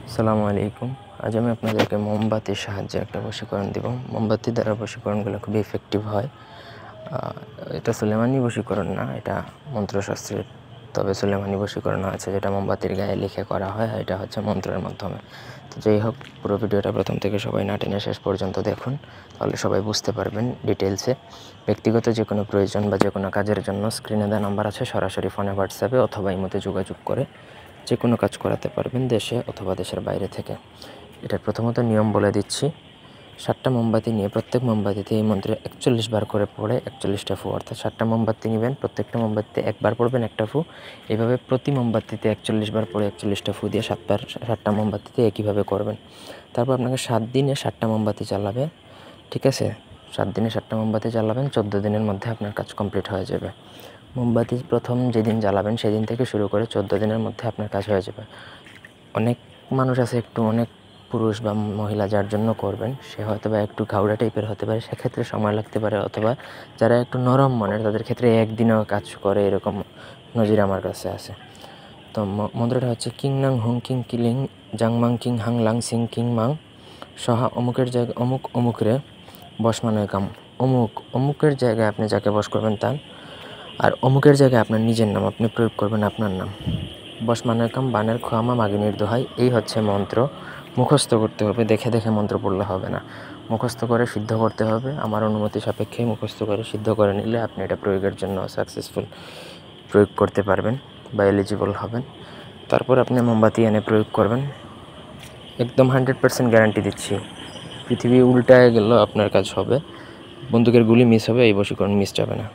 আসসালামু আলাইকুম। আজ আমি আপনাদেরকে মোমবাতির সাহায্যে একটা বশীকরণ দিব। মোমবাতি দ্বারা বশীকরণগুলো খুবই ইফেক্টিভ হয়। এটা সুলেমানি বশীকরণ না, এটা মন্ত্রশাস্ত্রের। তবে সুলেমানি বশীকরণ আছে যেটা মোমবাতির গায়ে লিখে করা হয়, এটা হচ্ছে মন্ত্রের মাধ্যমে। তো যাই হোক, পুরো ভিডিওটা প্রথম থেকে সবাই না টেনে শেষ পর্যন্ত দেখুন, তাহলে সবাই বুঝতে পারবেন ডিটেলসে। ব্যক্তিগত যে কোনো প্রয়োজন বা যে কোনো কাজের জন্য স্ক্রিনে দেওয়া নাম্বার আছে, সরাসরি ফোনে, হোয়াটসঅ্যাপে অথবা ইমোতে যোগাযোগ করে যে কোনো কাজ করাতে পারবেন, দেশে অথবা দেশের বাইরে থেকে। এটার প্রথমত নিয়ম বলে দিচ্ছি। 7টা মোমবাতি নিয়ে প্রত্যেক মোমবাতিতে এই মন্ত্রে 41 বার করে পড়ে 41টা ফু, অর্থাৎ 7টা মোমবাতি নেবেন, প্রত্যেকটা মোমবাতিতে একবার পড়বেন একটা ফু। এভাবে প্রতি মোমবাতিতে 41 বার পড়ে 41টা ফু দিয়ে 7টা মোমবাতিতে একইভাবে করবেন। তারপর আপনাকে 7 দিনে 7টা মোমবাতি জ্বালাবে, ঠিক আছে? 7 দিনে 7টা মোমবাতি জ্বালাবেন, 14 দিনের মধ্যে আপনার কাজ কমপ্লিট হয়ে যাবে। মোমবাতি প্রথম যেদিন জ্বালাবেন সেদিন থেকে শুরু করে 14 দিনের মধ্যে আপনার কাজ হয়ে যাবে। অনেক মানুষ আছে, অনেক পুরুষ বা মহিলা যার জন্য করবেন, সে হয়তো বা একটু ঘাউড়া টাইপের হতে পারে, সেক্ষেত্রে সময় লাগতে পারে, অথবা যারা একটু নরম মনের তাদের ক্ষেত্রে একদিনেও কাজ করে, এরকম নজির আমার কাছে আছে। তো মন্ত্রটা হচ্ছে কিং নাং হুং কিং কিলিং জাংমাং কিং হাং লাং সিং কিং মাং সহা অমুকের জায়গায় অমুক অমুকরে বস মানয় কাম। অমুকের জায়গায় আপনি যাকে বস করবেন তার, আর অমুকের জায়গায় আপনার নিজের নাম আপনি প্রয়োগ করবেন, আপনার নাম। বস মানয় কাম বানের খোয়ামা মাগিনীর দোহাই, এই হচ্ছে মন্ত্র। মুখস্থ করতে হবে, দেখে দেখে মন্ত্র পড়লে হবে না, মুখস্থ করে সিদ্ধ করতে হবে। আমার অনুমতি সাপেক্ষে মুখস্থ করে সিদ্ধ করে নিলে আপনি এটা প্রয়োগের জন্য সাকসেসফুল প্রয়োগ করতে পারবেন বা এলিজিবল হবেন। তারপর আপনি মোমবাতি এনে প্রয়োগ করবেন। একদম 100% গ্যারান্টি দিচ্ছি, পৃথিবী উল্টায় গেলেও আপনার কাজ হবে। বন্দুকের গুলি মিস হবে, এই বশীকরণ মিস যাবে না।